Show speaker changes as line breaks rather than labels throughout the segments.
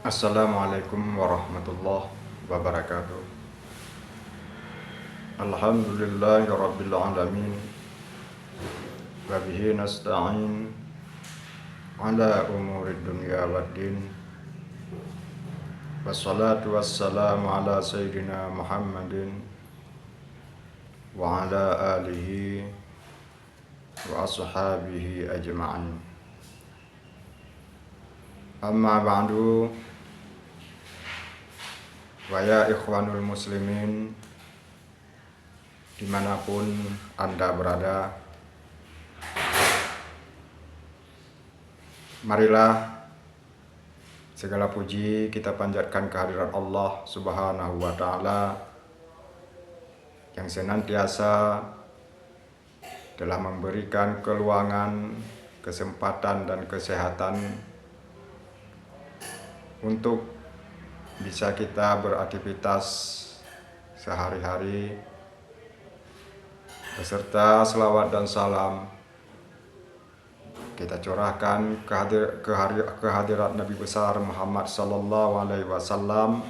Assalamualaikum warahmatullahi wabarakatuh. Alhamdulillahi rabbil alamin. Wa bihi nasta'in ala umuri dunya waddin. Wassalatu wassalamu ala sayyidina Muhammadin wa ala alihi wa ashabihi ajma'in. Amma ba'du. Wa ya ikhwanul muslimin, dimanapun Anda berada, marilah segala puji kita panjatkan kehadirat Allah Subhanahu wa Ta'ala yang senantiasa telah memberikan keluangan, kesempatan, dan kesehatan untuk bisa kita beraktivitas sehari-hari, beserta selawat dan salam kita curahkan kehadirat Nabi besar Muhammad sallallahu alaihi wasallam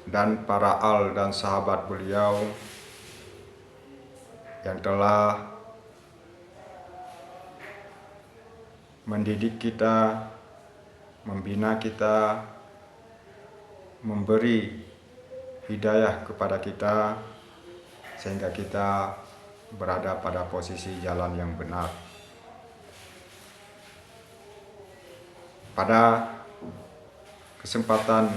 dan para al dan sahabat beliau yang telah mendidik kita, membina kita, memberi hidayah kepada kita sehingga kita berada pada posisi jalan yang benar. Pada kesempatan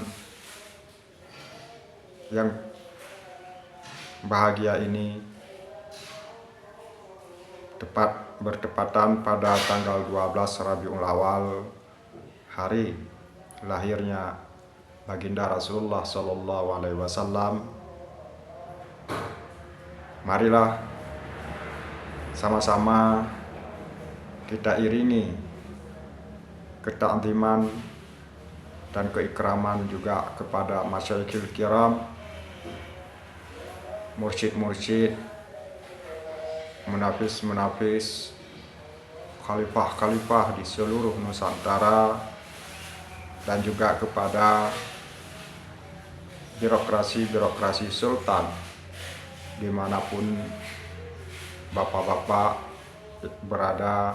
yang bahagia ini, bertepatan pada tanggal 12 Rabiul Awal, hari lahirnya baginda Rasulullah Sallallahu Alaihi Wasallam. Marilah sama-sama kita iringi ketakziman dan keikraman juga kepada masyayikhil kiram, mursyid-mursyid, munafis-munafis, khalifah-khalifah di seluruh Nusantara, dan juga kepada birokrasi-birokrasi sultan dimanapun bapak-bapak berada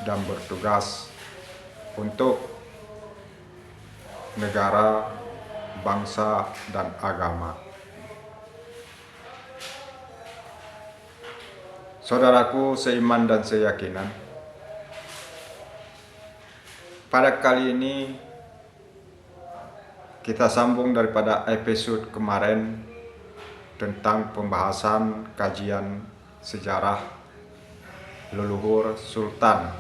dan bertugas untuk negara, bangsa, dan agama. Saudaraku seiman dan seyakinan, pada kali ini kita sambung daripada episode kemarin tentang pembahasan kajian sejarah leluhur sultan,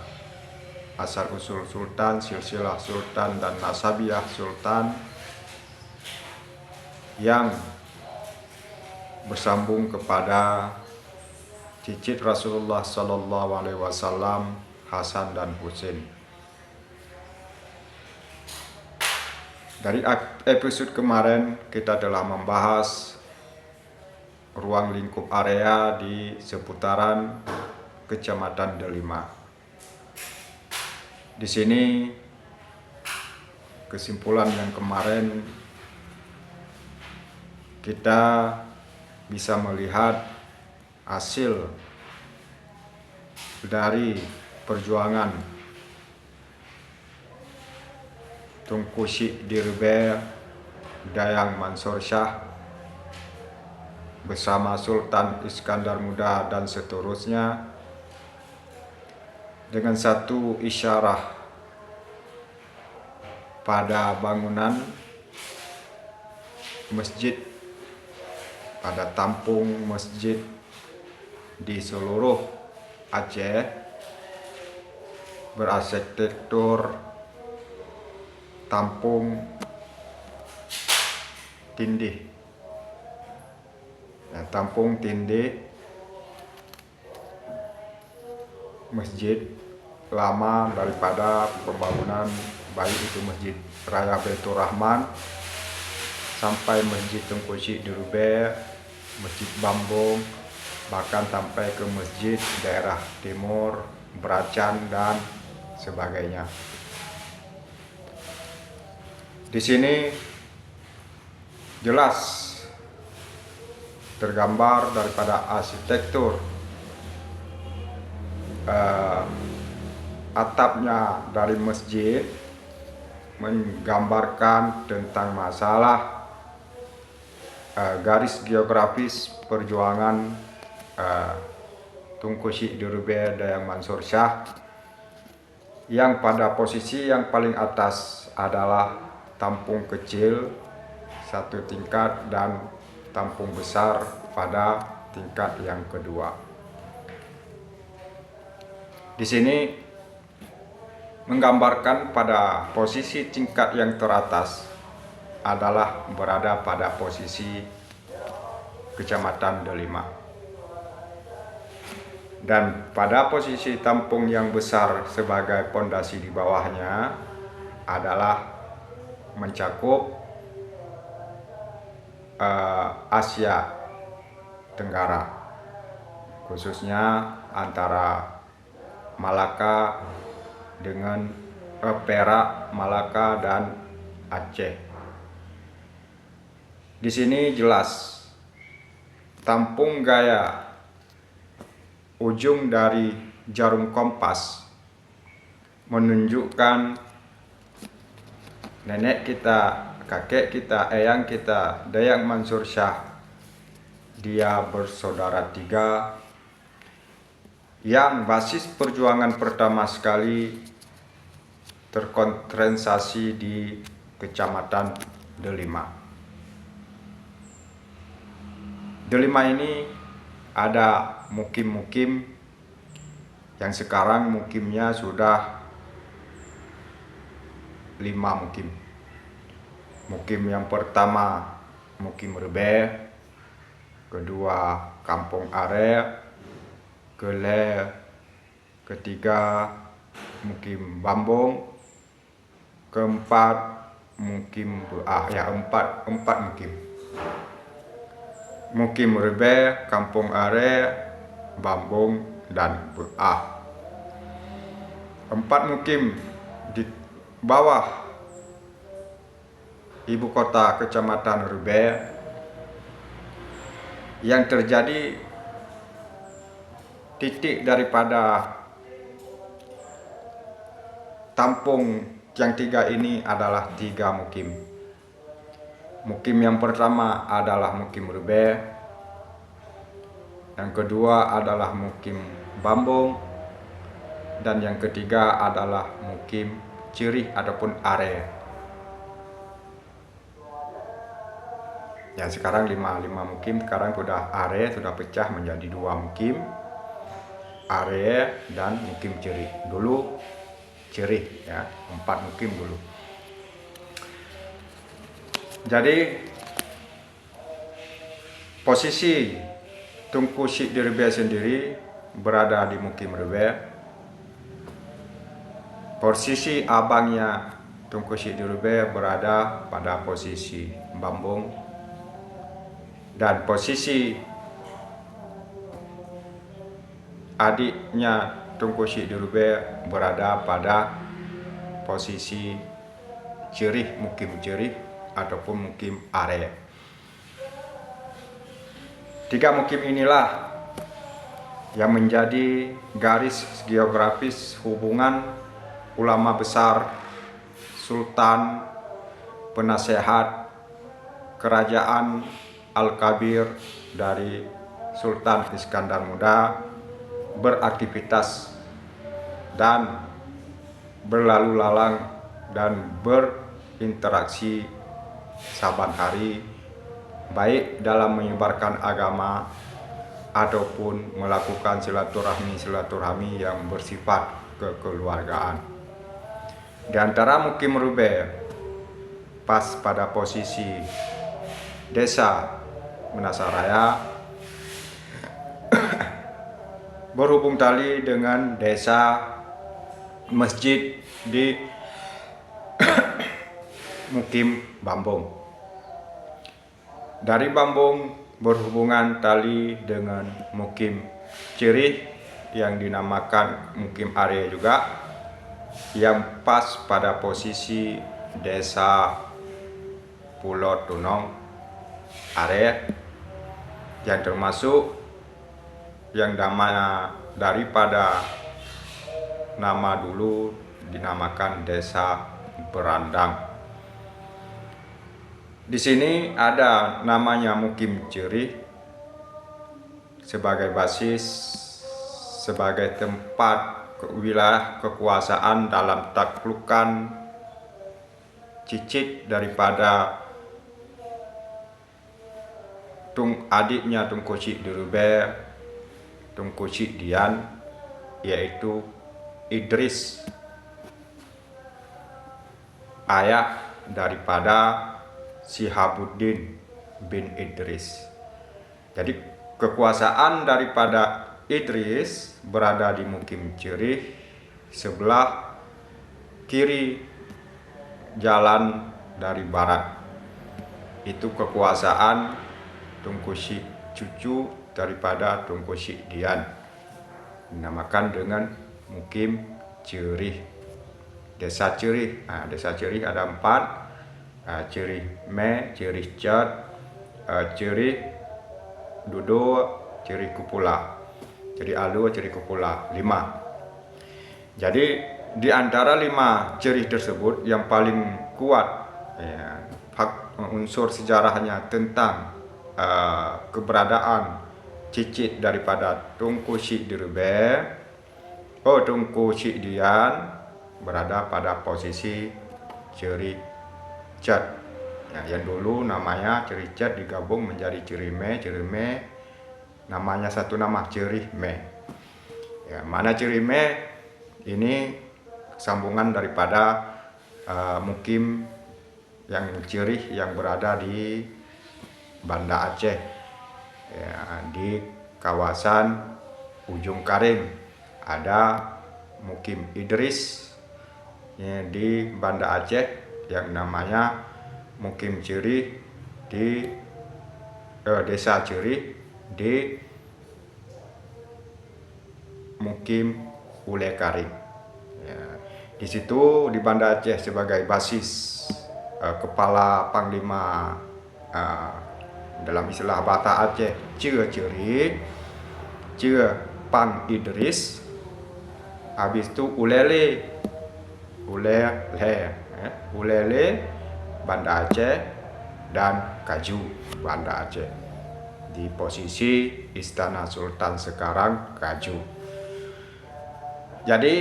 asal-usul sultan, silsilah sultan, dan nasabiyah sultan yang bersambung kepada cicit Rasulullah Sallallahu Alaihi Wasallam, Hasan dan Husain. Dari episode kemarin kita telah membahas ruang lingkup area di seputaran Kecamatan Delima. Di sini kesimpulan yang kemarin kita bisa melihat hasil dari perjuangan Tunku Syekh Dirbe, Dayang Mansur Shah bersama Sultan Iskandar Muda dan seterusnya, dengan satu isyarah pada bangunan masjid, pada tampung masjid di seluruh Aceh berarsitektur tampung tindih. Tampung tindih masjid lama daripada pembangunan, baik itu Masjid Raya Baitur Rahman sampai Masjid Tunku Syekh Dirbe, Masjid Bambung, bahkan sampai ke masjid daerah timur, Beracan, dan sebagainya. Di sini jelas tergambar daripada arsitektur atapnya dari masjid, menggambarkan tentang masalah garis geografis perjuangan Tunku Syekh Dirube Dayang Mansur Shah, yang pada posisi yang paling atas adalah tampung kecil satu tingkat dan tampung besar pada tingkat yang kedua. Di sini menggambarkan pada posisi tingkat yang teratas adalah berada pada posisi Kecamatan Delima. Dan pada posisi tampung yang besar sebagai pondasi di bawahnya adalah mencakup Asia Tenggara, khususnya antara Malaka dengan Perak, Malaka dan Aceh. Di sini jelas tampung gaya ujung dari jarum kompas menunjukkan nenek kita, kakek kita, eyang kita, Dayang Mansur Shah. Dia bersaudara 3 yang basis perjuangan pertama sekali terkonsentrasi di Kecamatan Delima. Delima ini ada mukim-mukim yang sekarang mukimnya sudah 5 mukim. Mukim yang pertama Mukim Rebe, kedua Kampung Are, ketiga Mukim Bambung, keempat Mukim Beah, empat mukim. Mukim Rebe, Kampung Are, Bambung, dan Beah. 4 mukim di bawah ibu kota Kecamatan Rebe yang terjadi titik daripada tampung yang 3 ini adalah 3 mukim. Mukim yang pertama adalah Mukim Rebe, yang kedua adalah Mukim Bambung, dan yang ketiga adalah Mukim Cirih ataupun Are. Ya, sekarang 5 mukim, sekarang sudah Are sudah pecah menjadi 2 mukim, Are dan Mukim Cirih. Dulu Cirih, ya, 4 mukim dulu. Jadi posisi Tunku Syekh Dirube sendiri berada di Mukim Rebe. Posisi abangnya Tunku Syekh Dirube berada pada posisi Bambung, dan posisi adiknya Tunku Syekh Dirube berada pada posisi Cirih, Mukim Cirih ataupun Mukim Are. 3 mukim inilah yang menjadi garis geografis hubungan ulama besar, sultan, penasehat kerajaan Al-Kabir dari Sultan Iskandar Muda beraktivitas dan berlalu lalang dan berinteraksi saban hari, baik dalam menyebarkan agama ataupun melakukan silaturahmi yang bersifat kekeluargaan. Di antara Mukim Rube pas pada posisi desa Menasaraya berhubung tali dengan desa masjid di Mukim Bambung. Dari Bambung berhubungan tali dengan Mukim Cirih yang dinamakan Mukim Are juga, yang pas pada posisi desa Pulau Tunong Are, yang termasuk yang namanya daripada nama dulu dinamakan Desa Berandang. Di sini ada namanya Mukim Cerih sebagai basis, sebagai tempat wilayah kekuasaan dalam taklukan cicit daripada adiknya Tunku Cik Dirube, Tunku Cik Dian, yaitu Idris, ayah daripada Sihabuddin bin Idris. Jadi kekuasaan daripada Idris berada di Mukim Cerih, sebelah kiri jalan dari barat. Itu kekuasaan Tunku Cik, cucu daripada Tunku Cik Dian, dinamakan dengan Mukim Cerih, Desa Cerih. Desa Cerih ada 4, Cerih Me, Cerih Cet, Cerih Dudu, Cerih Kupula, Cerih Alu, Cerih Kupula, 5. Jadi di antara 5 cerih tersebut yang paling kuat unsur sejarahnya tentang keberadaan cicit daripada Tunku Cik Dirube, Tunku Cik Dian berada pada posisi Cerih Cet. Yang dulu namanya Cerih Cet digabung menjadi Cerih Me. Cerih Me namanya satu nama, Cerih Me. Mana Cerih Me ini sambungan daripada Mukim yang Cerih yang berada di Banda Aceh, di kawasan Ujung Karim. Ada Mukim Idris di Banda Aceh yang namanya Mukim Cerih di Desa Cerih di Mukim Ule Karim. Di situ di Banda Aceh sebagai basis kepala panglima dalam istilah Bata Aceh, Cie Cerih, Cie Pang Idris, habis itu Ulele Banda Aceh, dan Kaju Banda Aceh, di posisi Istana Sultan sekarang Kaju. Jadi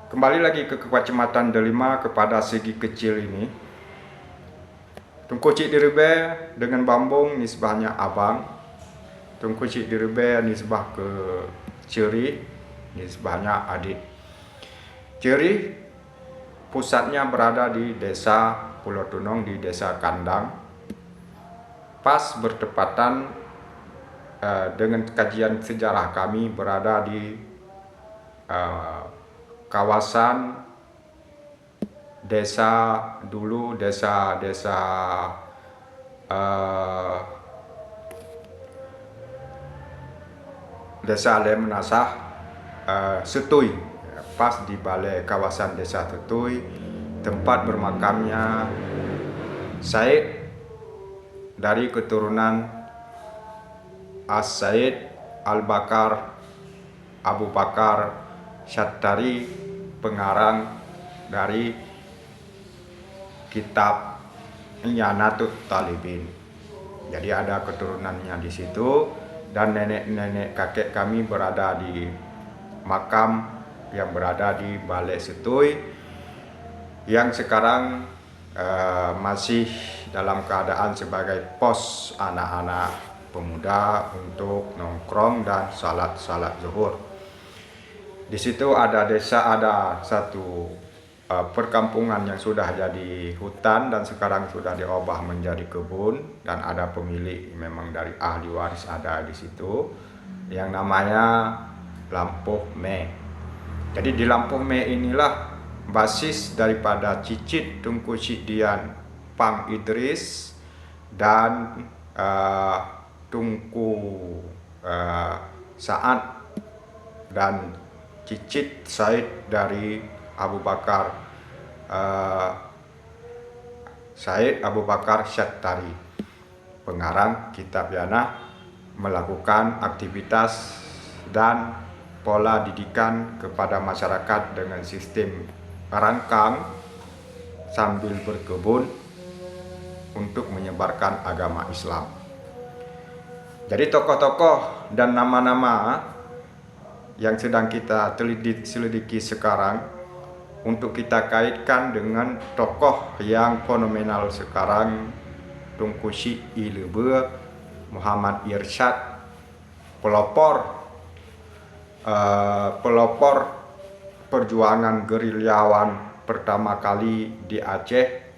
kembali lagi ke Kecamatan Delima, kepada segi kecil ini, Tunku Cik Dirube dengan Bambung nisbahnya abang, Tunku Cik Dirube nisbah ke Cerih nisbahnya adik. Cerih pusatnya berada di Desa Pulau Tunong, di Desa Kandang, pas bertepatan dengan kajian sejarah kami berada di kawasan desa dulu, desa Lemnasah Setui, pas di balai kawasan Desa Setui, tempat bermakamnya Said dari keturunan As-Said Al-Bakar Abu Bakar Syattari, pengarang dari kitab I'anatut Talibin. Jadi ada keturunannya di situ, dan nenek-nenek kakek kami berada di makam yang berada di Balai Setui, yang sekarang masih dalam keadaan sebagai pos anak-anak pemuda untuk nongkrong dan salat zuhur. Di situ ada satu perkampungan yang sudah jadi hutan dan sekarang sudah diubah menjadi kebun, dan ada pemilik memang dari ahli waris ada di situ yang namanya Lampuh Me. Jadi di Lampuh Me inilah basis daripada cicit Tunku Cik Dian Pang Idris dan Tunku Saad dan cicit Said dari Abu Bakar Said Abu Bakar Syattari, pengarang kitab Yana, melakukan aktivitas dan pola didikan kepada masyarakat dengan sistem rangkang sambil berkebun untuk menyebarkan agama Islam. Jadi tokoh-tokoh dan nama-nama yang sedang kita selidiki sekarang untuk kita kaitkan dengan tokoh yang fenomenal sekarang, Tunku Syek Ilebe Muhammad Irsyad, pelopor perjuangan gerilyawan pertama kali di Aceh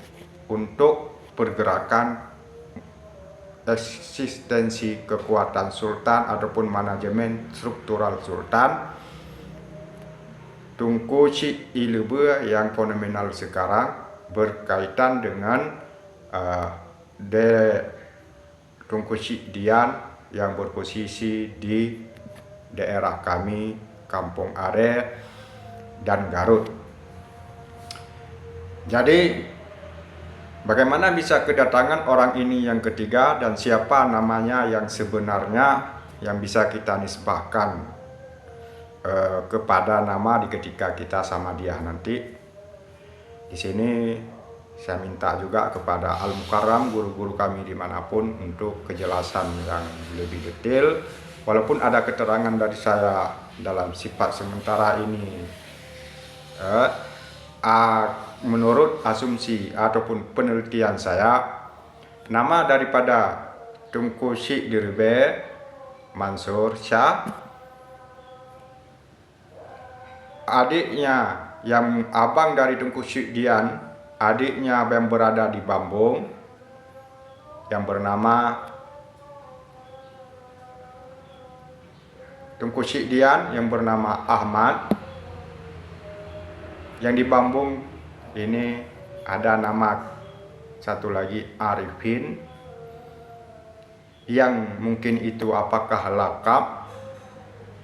untuk pergerakan eksistensi kekuatan sultan ataupun manajemen struktural sultan. Tunku Syek Ilebe yang fenomenal sekarang berkaitan dengan Tunku Syek Dian yang berposisi di daerah kami, Kampung Are dan Garut. Jadi bagaimana bisa kedatangan orang ini yang ketiga dan siapa namanya yang sebenarnya yang bisa kita nisbahkan kepada nama di ketika kita sama dia nanti. Di sini saya minta juga kepada Al Mukarram, guru-guru kami dimanapun, untuk kejelasan yang lebih detail. Walaupun ada keterangan dari saya dalam sifat sementara ini, menurut asumsi ataupun penelitian saya, nama daripada Tunku Syek Ilebe Mansur Shah, adiknya yang abang dari Tunku Syek Dian, adiknya yang berada di Bambung yang bernama Tunku Syek Dian yang bernama Ahmad. Yang di Bambung ini ada nama satu lagi Arifin, yang mungkin itu apakah lakap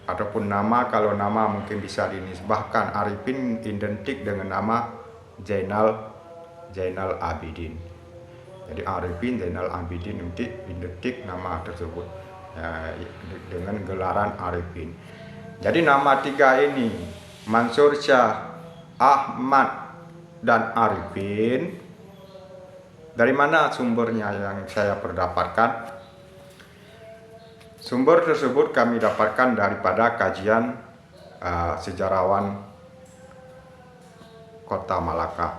ataupun nama. Kalau nama mungkin bisa dinisbahkan, Arifin identik dengan nama Zainal Abidin. Jadi Arifin Zainal Abidin identik nama tersebut dengan gelaran Arifin. Jadi nama tiga ini, Mansur Shah, Ahmad, dan Arifin, dari mana sumbernya yang saya perdapatkan? Sumber tersebut kami dapatkan daripada kajian sejarawan Kota Malaka.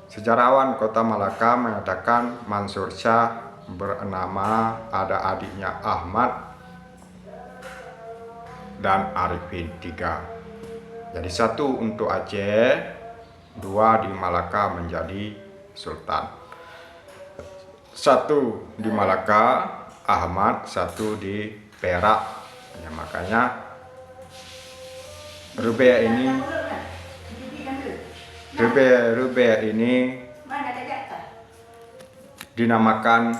Sejarawan Kota Malaka mengatakan Mansur Shah bernama, ada adiknya Ahmad dan Arifin, 3. Jadi 1 untuk Aceh, 2 di Malaka menjadi sultan. 1 di Malaka Ahmad, 1 di Perak. Ya, makanya Rubia ini dinamakan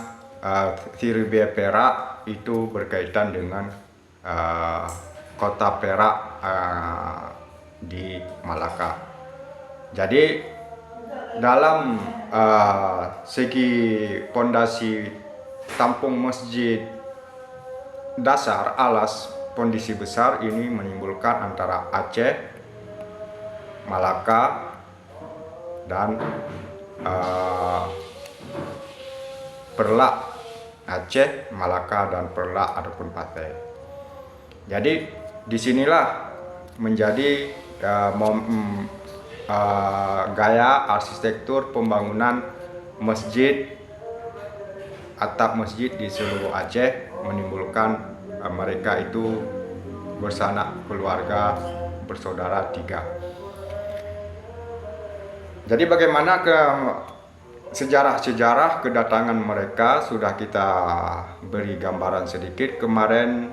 si Rubia Perak, itu berkaitan dengan kota Perak di Malaka. Jadi dalam segi pondasi tampung masjid dasar, alas kondisi besar ini menimbulkan antara Aceh, Malaka, dan Perlak. Aceh, Malaka, dan Perlak ataupun Pateh. Jadi disinilah menjadi gaya arsitektur pembangunan masjid, atap masjid di seluruh Aceh, menimbulkan mereka itu bersanak keluarga bersaudara 3. Jadi bagaimana sejarah kedatangan mereka sudah kita beri gambaran sedikit kemarin.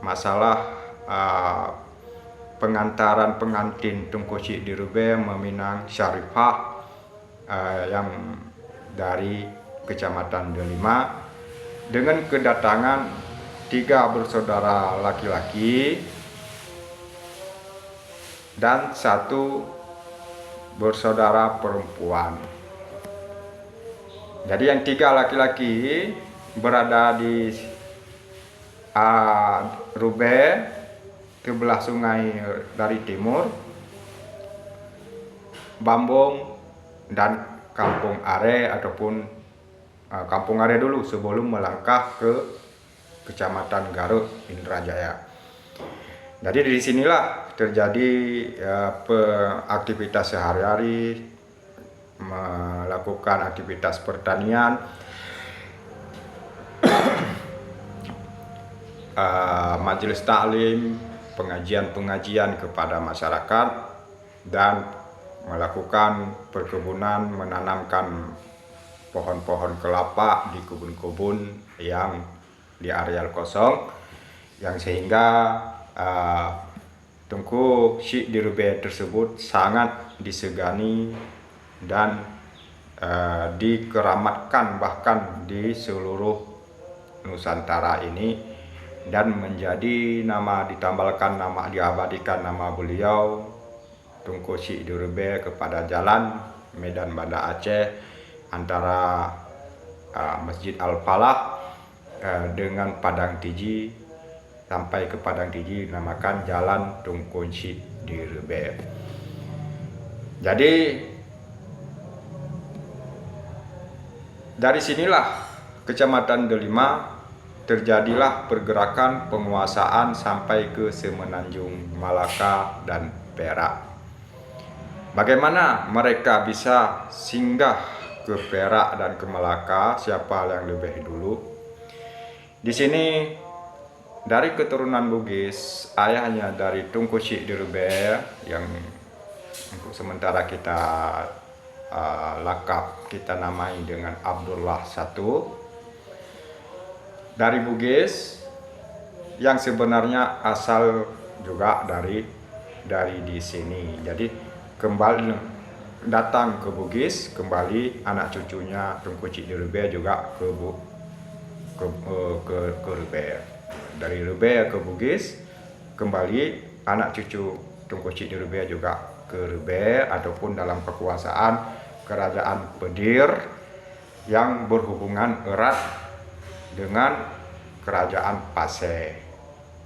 Masalah pengantaran pengantin Tunku Syek Ilebe meminang Syarifah yang dari Kecamatan Delima, dengan kedatangan 3 bersaudara laki-laki dan 1 bersaudara perempuan. Jadi yang 3 laki-laki berada di Rube, ke belah sungai dari timur, Bambong, dan Kampung Are ataupun Kampung Are dulu sebelum melangkah ke Kecamatan Garut, Indrajaya. Jadi di sinilah terjadi aktivitas sehari-hari, melakukan aktivitas pertanian, majelis taklim, pengajian-pengajian kepada masyarakat, dan melakukan perkebunan, menanamkan pohon-pohon kelapa di kebun-kebun yang di areal kosong, yang sehingga Tengku Syekh di Rube tersebut sangat disegani dan dikeramatkan bahkan di seluruh Nusantara ini, dan menjadi diabadikan nama beliau Tengku Syekh di Rube kepada jalan Medan Banda Aceh antara Masjid Al-Falah dengan Padang Tiji. Sampai ke Padang Tiji dinamakan Jalan Tengku Syekh di Rube. Jadi dari sinilah Kecamatan Delima terjadilah pergerakan penguasaan sampai ke Semenanjung, Malaka, dan Perak. Bagaimana mereka bisa singgah ke Perak dan ke Malaka? Siapa yang lebih dulu? Di sini dari keturunan Bugis, ayahnya dari Tengku Syekh di Rube yang untuk sementara kita lakap kita namai dengan Abdullah I, dari Bugis, yang sebenarnya asal juga dari di sini. Jadi kembali datang ke Bugis, kembali anak cucunya Tengku Syekh di Rube juga ke Rube. Dari Rube ke Bugis, kembali anak cucu Tengku Syekh di Rube juga ke Rube, ataupun dalam kekuasaan Kerajaan Pedir yang berhubungan erat dengan Kerajaan Paseh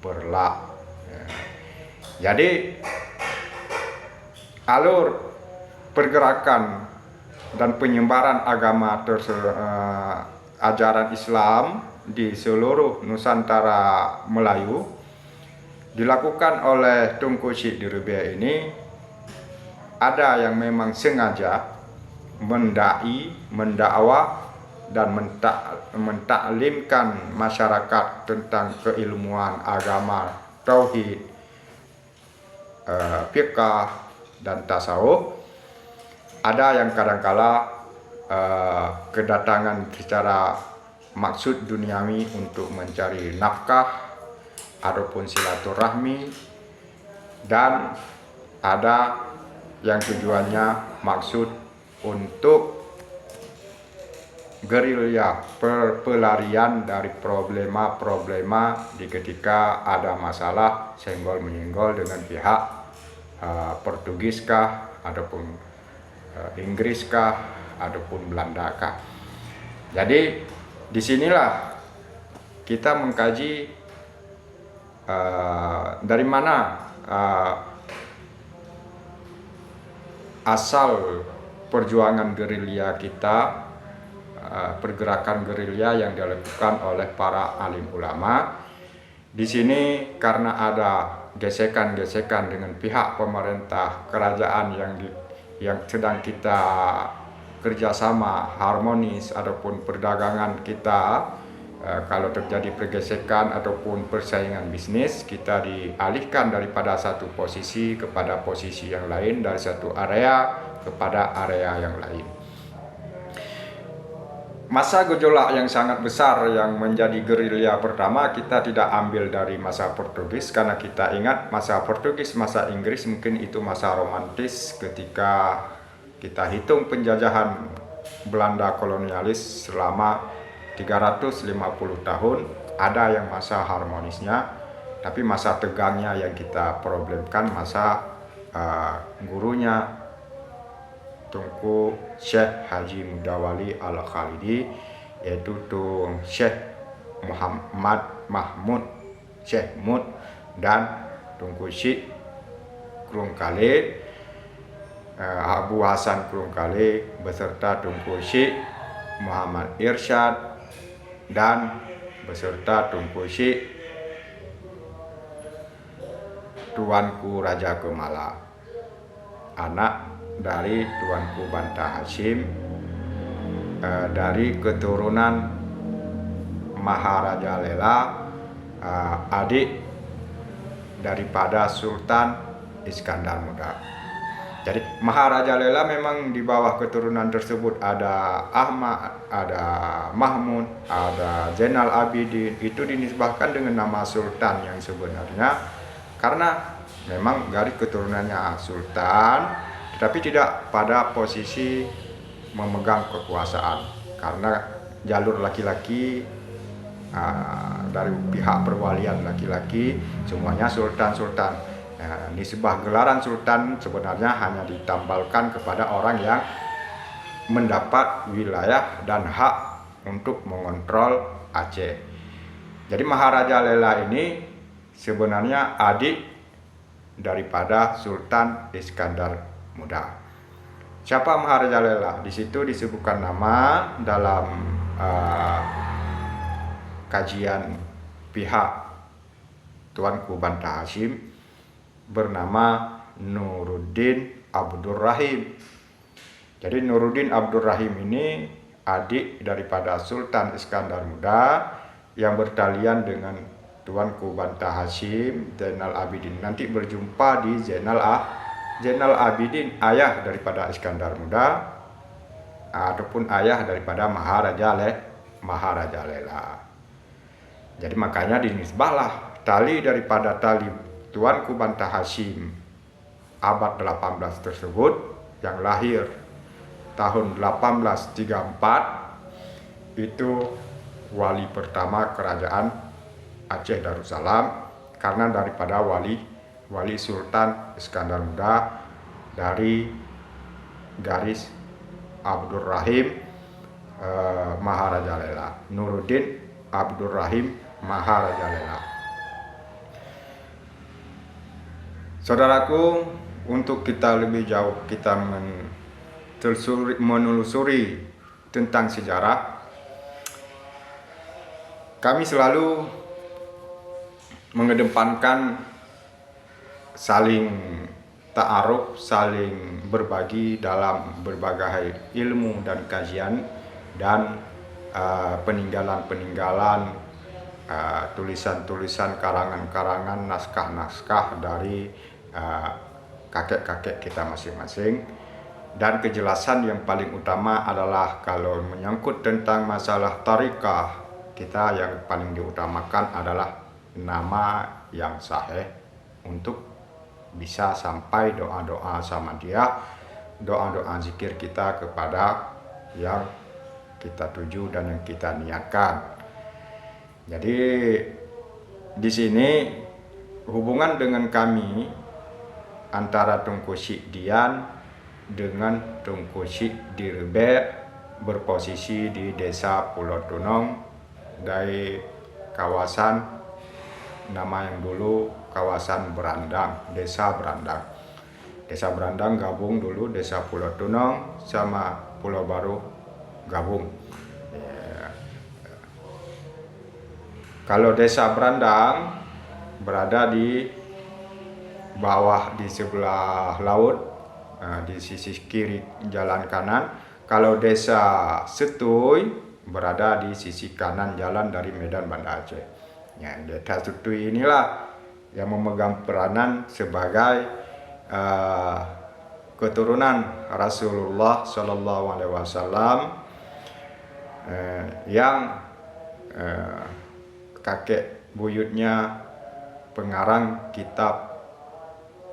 Perlak. Jadi alur pergerakan dan penyebaran agama ajaran Islam di seluruh Nusantara Melayu dilakukan oleh Tengku Syekh di Rube ini. Ada yang memang sengaja mendakwah dan mentaklimkan masyarakat tentang keilmuan agama, tauhid, fiqh, dan tasawuf. Ada yang kadangkala kedatangan secara maksud duniawi untuk mencari nafkah ataupun silaturahmi, dan ada yang tujuannya maksud untuk gerilya, pelarian dari problema-problema di ketika ada masalah senggol-menyenggol dengan pihak Portugis kah, ataupun Inggris kah, ataupun Belanda kah. Jadi disinilah kita mengkaji dari mana asal perjuangan gerilya kita, pergerakan gerilya yang dilakukan oleh para alim ulama. Di sini karena ada gesekan-gesekan dengan pihak pemerintah kerajaan yang sedang kita kerjasama harmonis, ataupun perdagangan kita, kalau terjadi pergesekan ataupun persaingan bisnis, kita dialihkan daripada satu posisi kepada posisi yang lain, dari satu area kepada area yang lain. Masa gejolak yang sangat besar yang menjadi gerilya pertama kita tidak ambil dari masa Portugis, karena kita ingat masa Portugis, masa Inggris mungkin itu masa romantis ketika kita hitung penjajahan Belanda kolonialis selama 350 tahun. Ada yang masa harmonisnya, tapi masa tegangnya yang kita problemkan masa gurunya Tunku Syekh Haji Mudawali Al-Khalidi, yaitu Tung Syekh Muhammad Mahmud Syekh Mud dan Tunku Syekh Krungkale Abu Hasan Krungkale beserta Tunku Syekh Muhammad Irsyad dan beserta Tunku Syekh Tuanku Raja Kemala, anak dari Tuanku Banta Hashim, dari keturunan Maharaja Lela, adik daripada Sultan Iskandar Muda. Jadi Maharaja Lela memang di bawah keturunan tersebut ada Ahmad, ada Mahmud, ada Zainal Abidin. Itu dinisbahkan dengan nama Sultan yang sebenarnya karena memang dari keturunannya Sultan, tetapi tidak pada posisi memegang kekuasaan, karena jalur laki-laki dari pihak perwalian laki-laki semuanya sultan-sultan. Nisbah gelaran sultan sebenarnya hanya ditambalkan kepada orang yang mendapat wilayah dan hak untuk mengontrol Aceh. Jadi Maharaja Lela ini sebenarnya adik daripada Sultan Iskandar Muda. Siapa Maharaja Lela? Di situ disebutkan nama dalam kajian pihak Tuanku Banta Hashim bernama Nuruddin Abdurrahim. Jadi Nuruddin Abdurrahim ini adik daripada Sultan Iskandar Muda yang bertalian dengan Tuanku Banta Hashim Zainal Abidin. Nanti berjumpa di Zainal Abidin, ayah daripada Iskandar Muda ataupun ayah daripada Maharaja Lela. Jadi makanya dinisbahlah tali daripada tali Tuanku Banta Hashim abad 18 tersebut yang lahir tahun 1834 itu wali pertama kerajaan Aceh Darussalam, karena daripada wali Sultan Iskandar Muda dari garis Abdurrahim Maharaja Lela, Nuruddin Abdurrahim Maharaja Lela. Saudaraku, untuk kita lebih jauh kita menelusuri tentang sejarah, kami selalu mengedepankan saling ta'aruf, saling berbagi dalam berbagai ilmu dan kajian dan peninggalan-peninggalan, tulisan-tulisan, karangan-karangan, naskah-naskah dari kakek-kakek kita masing-masing. Dan kejelasan yang paling utama adalah kalau menyangkut tentang masalah tarikah, kita yang paling diutamakan adalah nama yang sahih untuk bisa sampai doa-doa sama dia, doa-doa zikir kita kepada yang kita tuju dan yang kita niatkan. Jadi di sini hubungan dengan kami antara Tunku Syekh Dian dengan Tunku Syekh Dirbe berposisi di desa Pulau Tunong dari kawasan nama yang dulu kawasan Berandang, desa Berandang. Desa Berandang gabung dulu desa Pulau Tunong sama Pulau Baru gabung. Kalau desa Berandang berada di bawah di sebelah laut, di sisi kiri jalan kanan. Kalau desa Setuy berada di sisi kanan jalan dari Medan Banda Aceh. Ya, desa Setuy inilah yang memegang peranan sebagai keturunan Rasulullah Shallallahu Alaihi Wasallam yang kakek buyutnya pengarang kitab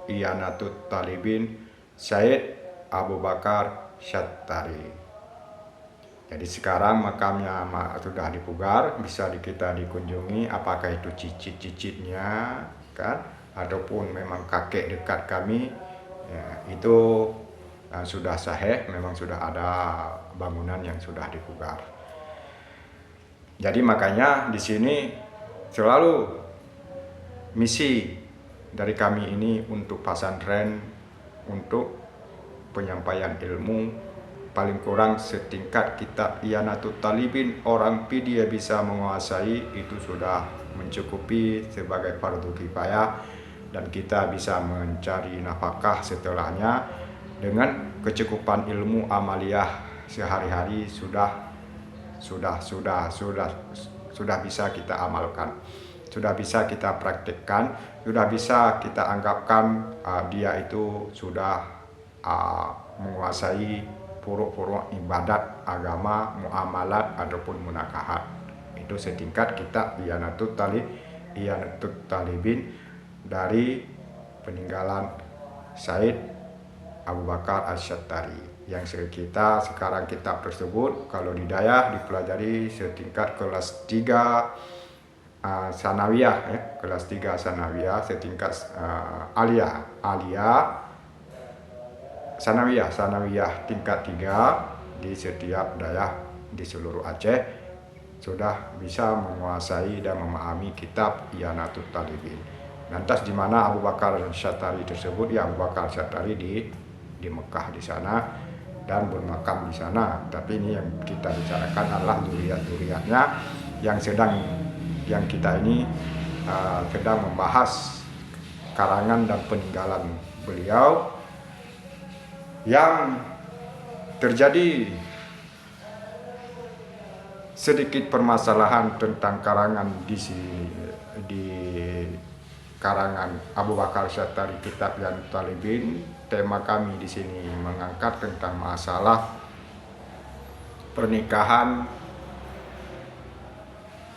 Iyanatut Talibin Syed Abu Bakar Syattari. Jadi sekarang makamnya sudah dipugar, bisa kita dikunjungi, apakah itu cicit-cicitnya kan, ataupun memang kakek dekat kami ya, itu sudah sahih, memang sudah ada bangunan yang sudah dipugar. Jadi makanya di sini selalu misi dari kami ini untuk pesantren, untuk penyampaian ilmu, paling kurang setingkat kitab I'anatul Talibin orang dia bisa menguasai, itu sudah mencukupi sebagai fardu kifayah, dan kita bisa mencari nafkah setelahnya dengan kecukupan ilmu amaliyah sehari-hari sudah bisa kita amalkan, sudah bisa kita praktikkan, sudah bisa kita anggapkan dia itu sudah menguasai puruk-puruk ibadat agama, muamalat ataupun munakahat. Itu setingkat kitab I'anatul Talibin dari peninggalan Said Abu Bakar Asy-Syattari, yang kita sekarang kitab tersebut kalau di Dayah dipelajari setingkat kelas 3 sanawiyah, kelas 3 sanawiyah, setingkat aliyah sanawiyah tingkat 3 di setiap Dayah di seluruh Aceh sudah bisa menguasai dan memahami kitab I'anatul Talibin. Lantas di mana Abu Bakar Asy-Syattari tersebut? Ya, Abu Bakar Asy-Syattari di Mekah di sana dan bermakam di sana. Tapi ini yang kita bicarakan adalah zuriat-zuriatnya yang kita ini sedang membahas karangan dan peninggalan beliau yang terjadi sedikit permasalahan tentang karangan di karangan Abu Bakar Asy-Syattari kitab I'anatul Talibin. Tema kami di sini mengangkat tentang masalah pernikahan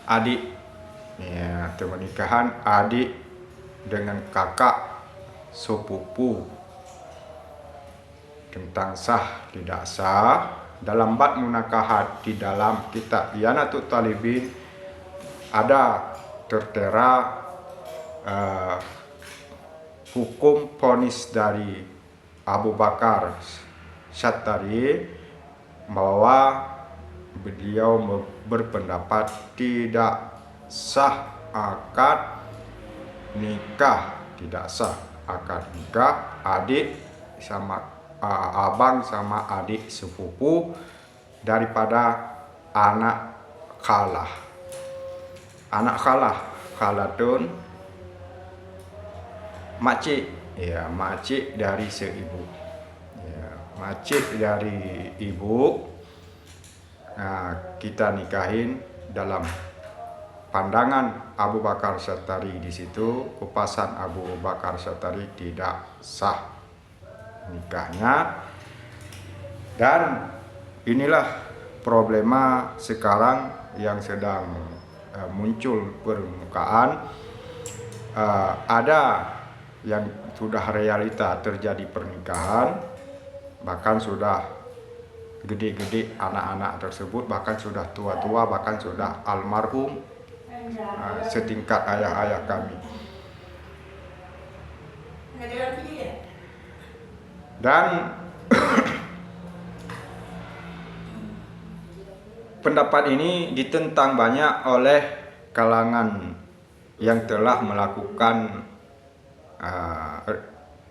adik, pernikahan adik dengan kakak sepupu, tentang sah tidak sah dalam bab munakahat. Di dalam kitab I'anatul Talibin ada tertera hukum vonis dari Abu Bakar Asy-Syattari bahwa beliau berpendapat tidak sah akad nikah, adik sama abang sama adik sepupu daripada anak khalah. Anak khalatun makcik dari seibu, makcik dari ibu. Kita nikahin dalam pandangan Abu Bakar Asy-Syattari. Di situ kupasan Abu Bakar Asy-Syattari tidak sah nikahnya, dan inilah problema sekarang yang sedang muncul permukaan. Ada yang sudah realita terjadi pernikahan, bahkan sudah gede-gede anak-anak tersebut, bahkan sudah tua-tua, bahkan sudah almarhum setingkat ayah-ayah kami. Dan pendapat ini ditentang banyak oleh kalangan yang telah melakukan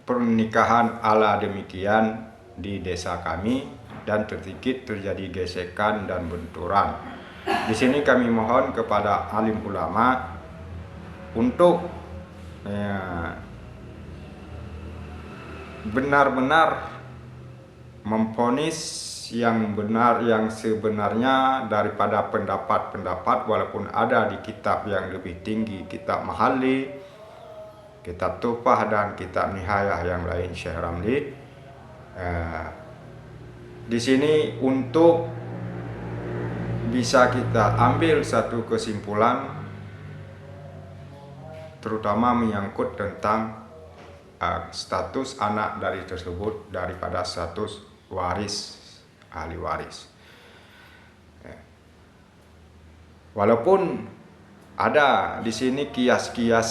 pernikahan ala demikian di desa kami, dan sedikit terjadi gesekan dan benturan. Di sini kami mohon kepada alim ulama untuk benar-benar memvonis yang benar, yang sebenarnya daripada pendapat-pendapat, walaupun ada di kitab yang lebih tinggi, kitab Mahalli, kitab Tuhfah, dan kitab Nihayah yang lain Syekh Ramli. Di sini untuk bisa kita ambil satu kesimpulan, terutama menyangkut tentang status anak dari tersebut daripada status waris, ahli waris. Walaupun ada di sini kias-kias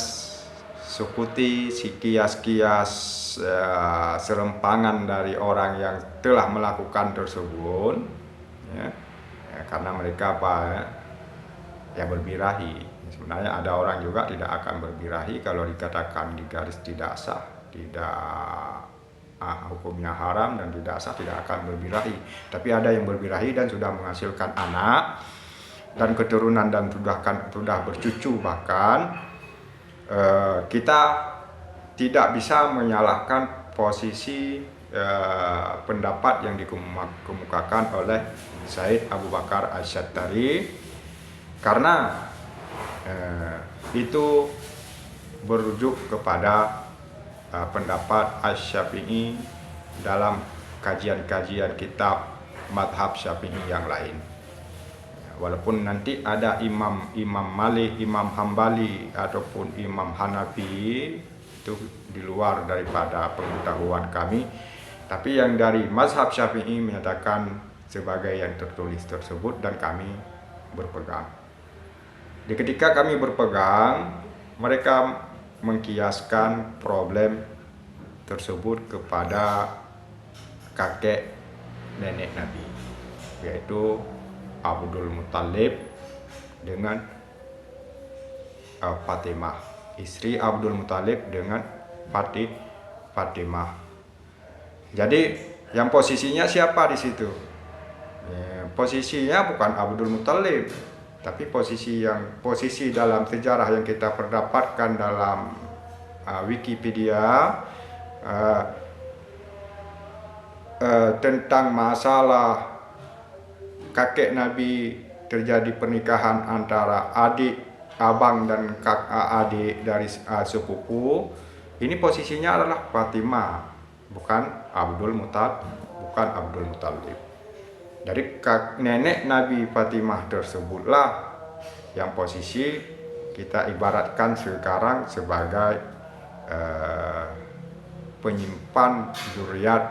sukuti si kias-kias serempangan dari orang yang telah melakukan tersebut, ya, karena mereka ya berbirahi. Sebenarnya ada orang juga tidak akan berbirahi kalau dikatakan di garis tidak sah, tidak hukumnya haram dan tidak sah, tidak akan berbirahi. Tapi ada yang berbirahi dan sudah menghasilkan anak dan keturunan dan sudah bercucu bahkan. Kita tidak bisa menyalahkan posisi pendapat yang dikemukakan oleh Said Abu Bakar Asy-Syattari, karena itu merujuk kepada pendapat Asy-Syafi'i dalam kajian-kajian kitab madhab Syafi'i yang lain. Walaupun nanti ada Imam Malik, Imam Hambali ataupun Imam Hanafi, itu di luar daripada pengetahuan kami, tapi yang dari mazhab Syafi'i menyatakan sebagai yang tertulis tersebut dan kami berpegang. Di ketika kami berpegang, mereka mengkiaskan problem tersebut kepada kakek nenek Nabi, yaitu Abdul Muthalib dengan Fatimah, istri Abdul Muthalib dengan Fatimah. Jadi yang posisinya siapa di situ? Posisinya bukan Abdul Muthalib, tapi posisi dalam sejarah yang kita perdapatkan dalam Wikipedia tentang masalah kakek Nabi terjadi pernikahan antara abang dan adik dari sepupu. Ini posisinya adalah Fatimah, bukan Abdul Muthalib. Dari nenek Nabi Fatimah tersebutlah yang posisi kita ibaratkan sekarang sebagai penyimpan zuriat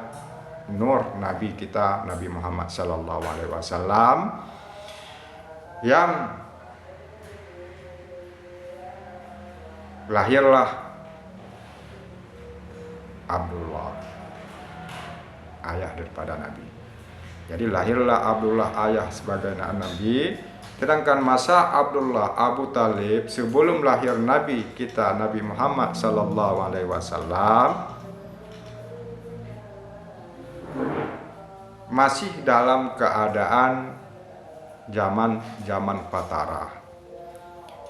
nur Nabi kita, Nabi Muhammad sallallahu alaihi wasallam, yang lahirlah Abdullah, ayah daripada Nabi. Jadi lahirlah Abdullah, ayah sebagai anak Nabi. Sedangkan masa Abdullah Abu Talib sebelum lahir Nabi kita, Nabi Muhammad sallallahu alaihi wasallam, masih dalam keadaan zaman Fatarah.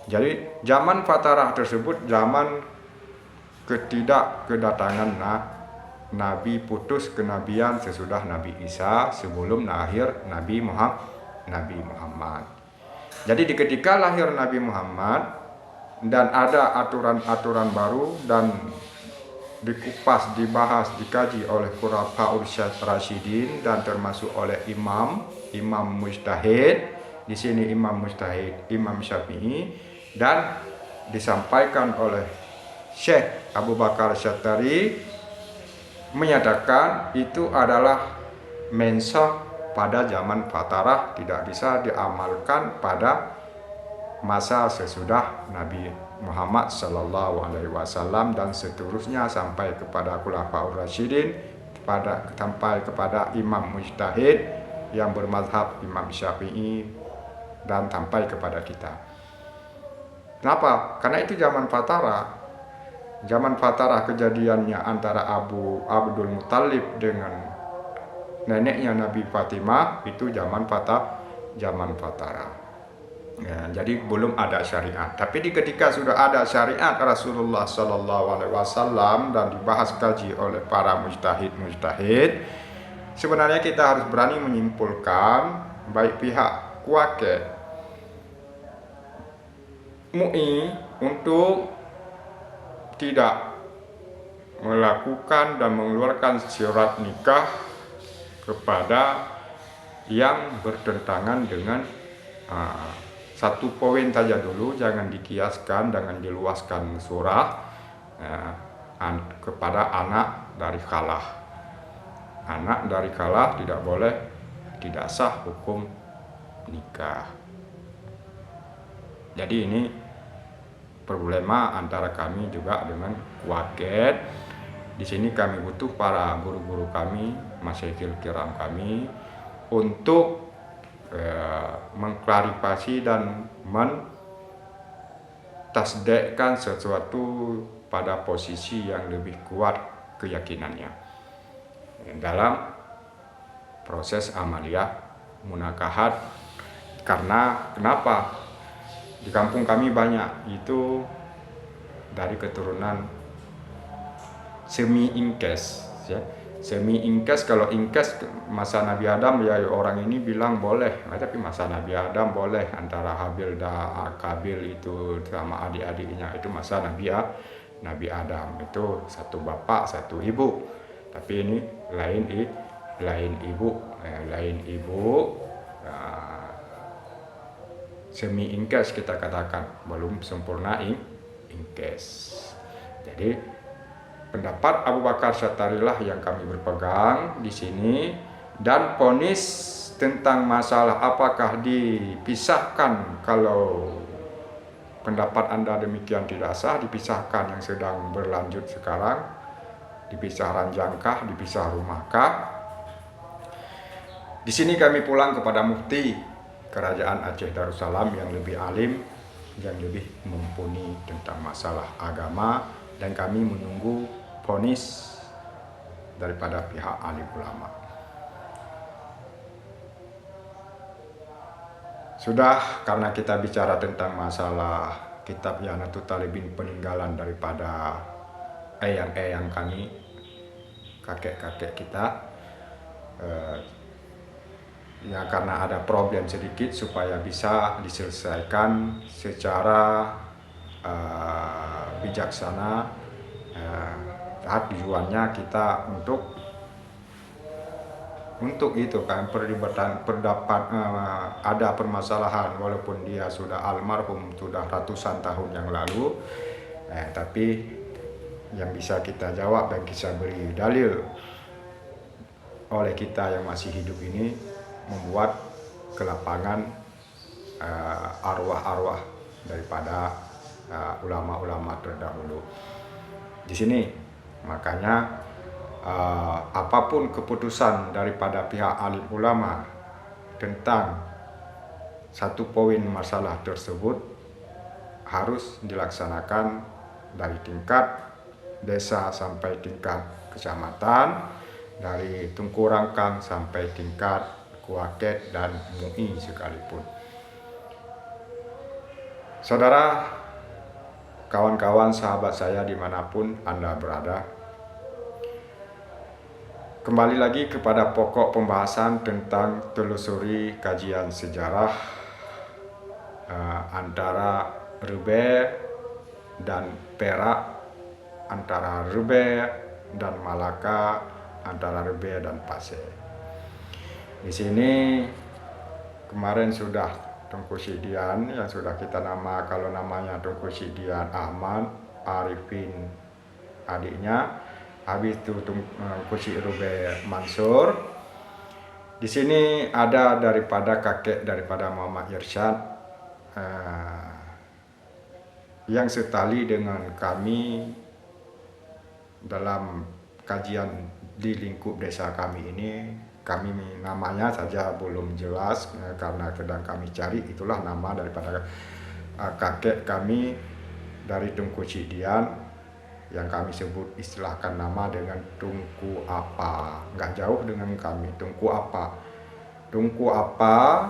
Jadi zaman Fatarah tersebut zaman kedatangan Nabi, putus kenabian sesudah Nabi Isa, sebelum lahir Nabi Muhammad. Jadi di ketika lahir Nabi Muhammad dan ada aturan-aturan baru dan dikupas, dibahas, dikaji oleh Khulafaur Rasyidin dan termasuk oleh imam mujtahid. Di sini imam mujtahid Imam Syafi'i, dan disampaikan oleh Syekh Abu Bakar Asy-Syattari menyatakan itu adalah mensah pada zaman Fatarah, tidak bisa diamalkan pada masa sesudah Nabi Muhammad sallallahu alaihi wasallam dan seterusnya sampai kepada Khulafaur Rasyidin, sampai kepada imam mujtahid yang bermazhab Imam Syafi'i dan sampai kepada kita. Kenapa? Karena itu zaman Fatarah. Zaman Fatarah kejadiannya antara Abdul Muthalib dengan neneknya Nabi Fatimah, itu zaman Fatarah. Ya, jadi belum ada syariat. Tapi ketika sudah ada syariat Rasulullah Sallallahu Alaihi Wasallam dan dibahas kaji oleh para mujtahid, sebenarnya kita harus berani menyimpulkan baik pihak kuake MUI untuk tidak melakukan dan mengeluarkan surat nikah kepada yang bertentangan dengan satu poin saja dulu, jangan dikiaskan, jangan diluaskan surah kepada anak dari khalah. Anak dari khalah tidak boleh, tidak sah hukum nikah. Jadi ini problema antara kami juga dengan Kuaket. Di sini kami butuh para guru-guru kami, Masyaikh kiram kami untuk mengklarifikasi dan mentasdekkan sesuatu pada posisi yang lebih kuat keyakinannya dalam proses amaliyah munakahat. Karena kenapa? Di kampung kami banyak itu dari keturunan semi ingkes, ya. Semi ingkes, kalau ingkes masa Nabi Adam ya orang ini bilang boleh, tapi masa Nabi Adam boleh, antara Habil dan Kabil itu sama adik-adiknya itu masa Nabi Adam itu satu bapak satu ibu. Tapi ini lain ibu. Semi ingkes kita katakan, belum sempurna ingkes. Jadi pendapat Abu Bakar Syatarilah yang kami berpegang di sini, dan vonis tentang masalah apakah dipisahkan. Kalau pendapat Anda demikian tidak sah, dipisahkan yang sedang berlanjut sekarang, dipisah ranjangkah, dipisah rumahkah. Di sini kami pulang kepada Mufti Kerajaan Aceh Darussalam yang lebih alim, yang lebih mumpuni tentang masalah agama, dan kami menunggu vonis daripada pihak alim ulama. Sudah, karena kita bicara tentang masalah kitab Yanatul Talibin, peninggalan daripada eyang-eyang kami, kakek-kakek kita, ya karena ada problem sedikit supaya bisa diselesaikan secara bijaksana. Tujuannya kita untuk itu kan, perdebatan pendapat, ada permasalahan walaupun dia sudah almarhum, sudah ratusan tahun yang lalu, tapi yang bisa kita jawab dan bisa beri dalil oleh kita yang masih hidup ini, membuat kelapangan arwah-arwah daripada ulama-ulama terdahulu. Di sini makanya apapun keputusan daripada pihak alim ulama tentang satu poin masalah tersebut harus dilaksanakan dari tingkat desa sampai tingkat kecamatan, dari Tungku Rangkang sampai tingkat Kuaket dan MUI sekalipun. Saudara, kawan-kawan, sahabat saya dimanapun Anda berada, kembali lagi kepada pokok pembahasan tentang telusuri kajian sejarah antara Rebe dan Perak, antara Rebe dan Malaka, antara Rebe dan Pasir. Di sini kemarin sudah Tengku Sidian yang sudah kita nama, kalau namanya Tengku Sidian Ahmad Arifin adiknya, habis itu Tengku Rube Mansur. Di sini ada daripada kakek daripada Muhammad Irsyad yang setali dengan kami dalam kajian di lingkup desa kami ini. Kami namanya saja belum jelas karena sedang kami cari, itulah nama daripada kakek kami dari Tengku Sidian yang kami sebut, istilahkan nama dengan Tungku Apa. Nggak jauh dengan kami, Tungku Apa. Tungku Apa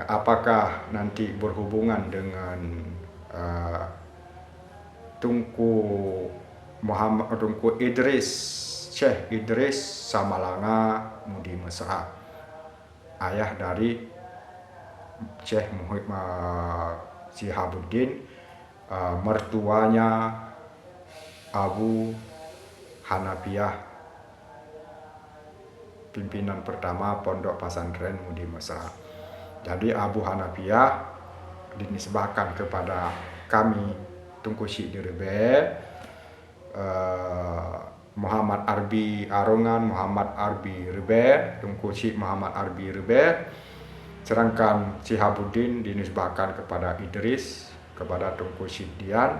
apakah nanti berhubungan dengan Tungku Muhammad, Tungku Idris, Syekh Idris Samalanga Mudi Mesra, ayah dari Syekh Muhammad Sihabuddin, mertuanya Abu Hanafiyah, pimpinan pertama Pondok Pesantren Mudi Mesra. Jadi Abu Hanafiyah dinisbahkan kepada kami Tengku Sidirbe, Muhammad Arbi Arongan, Muhammad Arbi Rebe, Tengku Syekh Muhammad Arbi Rebe. Sedangkan Sihabuddin dinisbahkan kepada Idris kepada Tunku Syiddian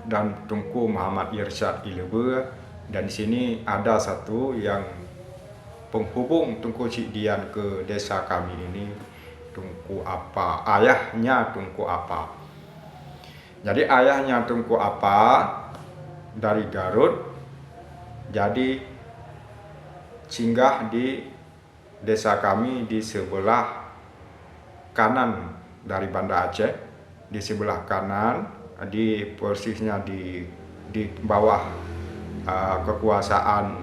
dan Tunku Muhammad Irsyad Ilebe. Dan di sini ada satu yang penghubung Tunku Syiddian ke desa kami ini, Tunku Apa, ayahnya Tunku Apa. Jadi ayahnya Tunku Apa dari Garut, jadi singgah di desa kami di sebelah kanan dari Banda Aceh, di sebelah kanan, di persisnya di bawah kekuasaan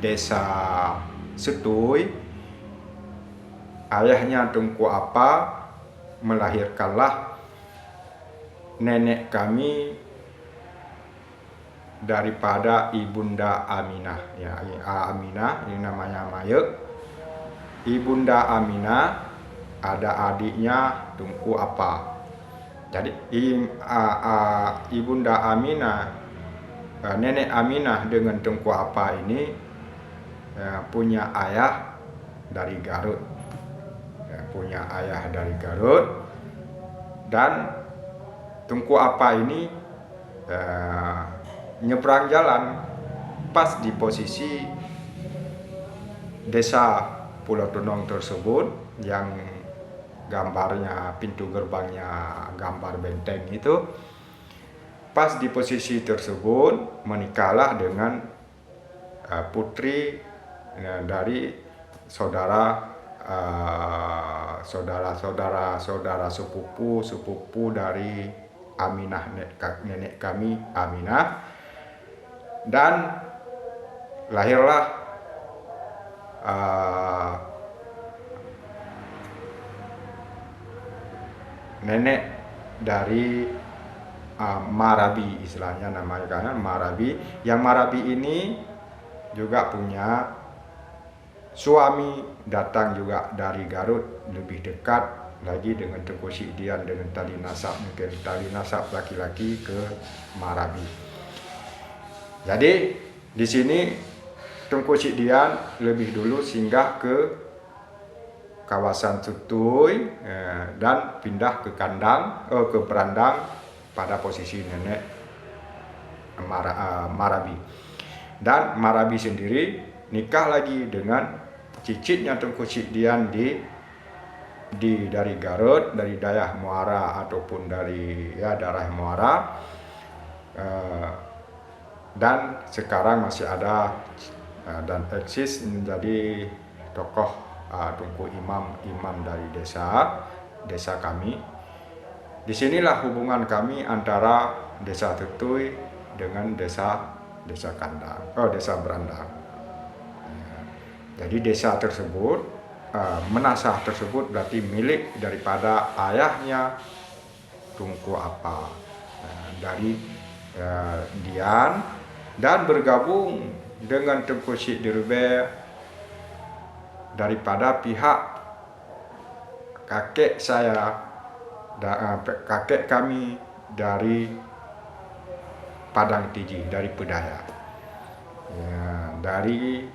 desa Setuy. Ayahnya Tunku Apa melahirkanlah nenek kami daripada Ibunda Aminah, ya, Aminah ini namanya Mayek. Ibunda Aminah ada adiknya Tunku Apa. Jadi Ibunda Aminah, nenek Aminah dengan Tunku Apa ini punya ayah dari Garut, punya ayah dari Garut. Dan Tunku Apa ini nyebrang jalan pas di posisi desa Pulau Tunong tersebut yang gambarnya, pintu gerbangnya gambar benteng itu. Pas di posisi tersebut menikahlah dengan putri dari saudara sepupu dari Aminah, nenek kami Aminah. Dan lahirlah nenek dari Marabi, istilahnya namanya kan Marabi. Yang Marabi ini juga punya suami, datang juga dari Garut, lebih dekat lagi dengan Tunku Syiddian dengan tali nasab, mungkin tali nasab laki-laki ke Marabi. Jadi di sini Tunku Syiddian lebih dulu singgah ke kawasan Setuy dan pindah ke ke Berandang pada posisi nenek Marabi. Dan Marabi sendiri nikah lagi dengan cicitnya Tunku Syiddian dari Garut, dari daerah Muara ataupun dari daerah Muara, dan sekarang masih ada dan eksis menjadi tokoh Tunku imam dari desa kami. Disinilah hubungan kami antara desa Setuy dengan desa Berandang. Jadi desa tersebut, menasah tersebut berarti milik daripada ayahnya Tunku Apa dari Dian, dan bergabung dengan Tunku Syiddian daripada pihak kakek saya, kakek kami dari Padang Tiji, dari Pedaya, dari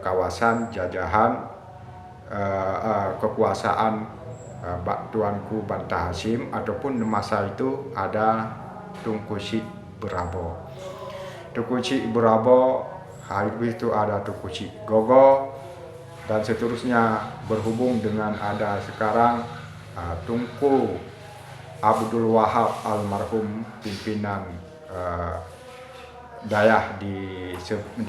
kawasan jajahan kekuasaan Tuanku Banta Hasyim, ataupun masa itu ada Tunku Syik Berabo. Tunku Syik Berabo, hari itu ada Tunku Syik Gogo, dan seterusnya berhubung dengan ada sekarang Tunku Abdul Wahab almarhum, pimpinan daerah di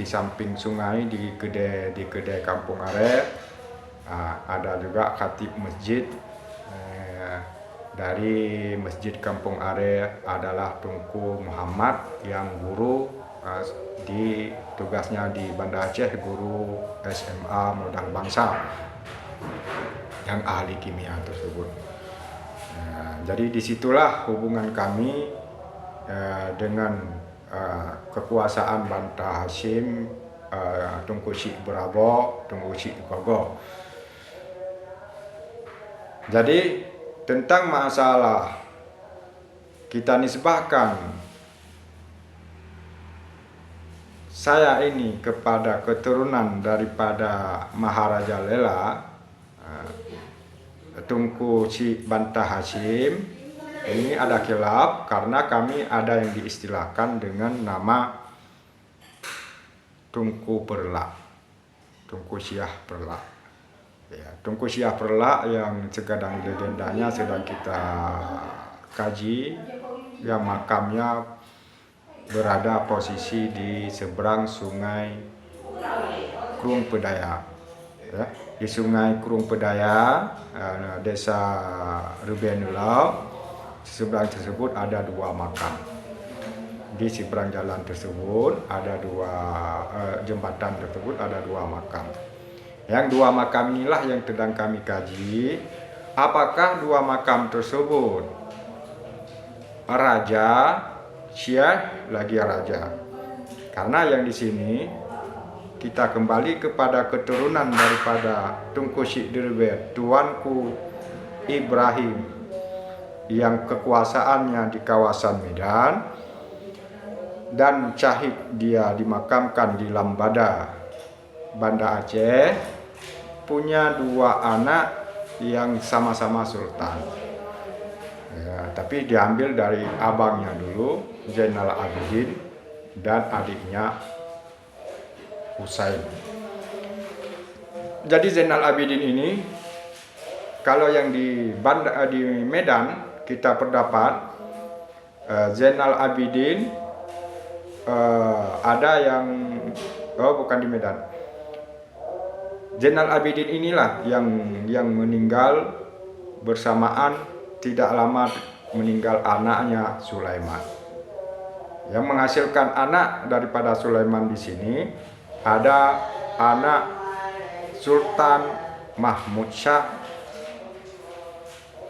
samping sungai di kedai Kampung Are. Ada juga khatib masjid dari Masjid Kampung Are adalah Tunku Muhammad yang guru di tugasnya di Banda Aceh, guru SMA Modal Bangsa yang ahli kimia tersebut. Jadi disitulah hubungan kami dengan kekuasaan Banta Hasyim, Tunku Syik Berabo, Tunku Syik Gogo. Jadi tentang masalah kita nisbahkan saya ini kepada keturunan daripada Maharaja Lela, Tunku Syik Banta Hasyim, Ini ada khilaf karena kami ada yang diistilahkan dengan nama Tunku Perlak, Tunku Syah Perlak. Ya, Tunku Syah Perlak yang segadang legendanya sedang kita kaji, yang makamnya berada posisi di seberang sungai Krung Pedaya. Ya, di sungai Krung Pedaya, desa Rubenulau, seberang tersebut ada dua makam. Di seberang jalan tersebut ada jembatan tersebut ada dua makam. Yang dua makam inilah yang sedang kami kaji. Apakah dua makam tersebut raja, syekh lagi raja? Karena yang di sini kita kembali kepada keturunan daripada Tunku Syekh Dirber, Tuanku Ibrahim, yang kekuasaannya di kawasan Medan, dan Syahid dia dimakamkan di Lambada, Banda Aceh, punya dua anak yang sama-sama sultan. Ya, tapi diambil dari abangnya dulu, Zainal Abidin, dan adiknya Husain. Jadi Zainal Abidin ini, kalau yang di Medan kita terdapat Zainal Abidin, ada yang bukan di Medan. Zainal Abidin inilah yang meninggal bersamaan tidak lama meninggal anaknya Sulaiman. Yang menghasilkan anak daripada Sulaiman di sini ada anak Sultan Mahmud Syah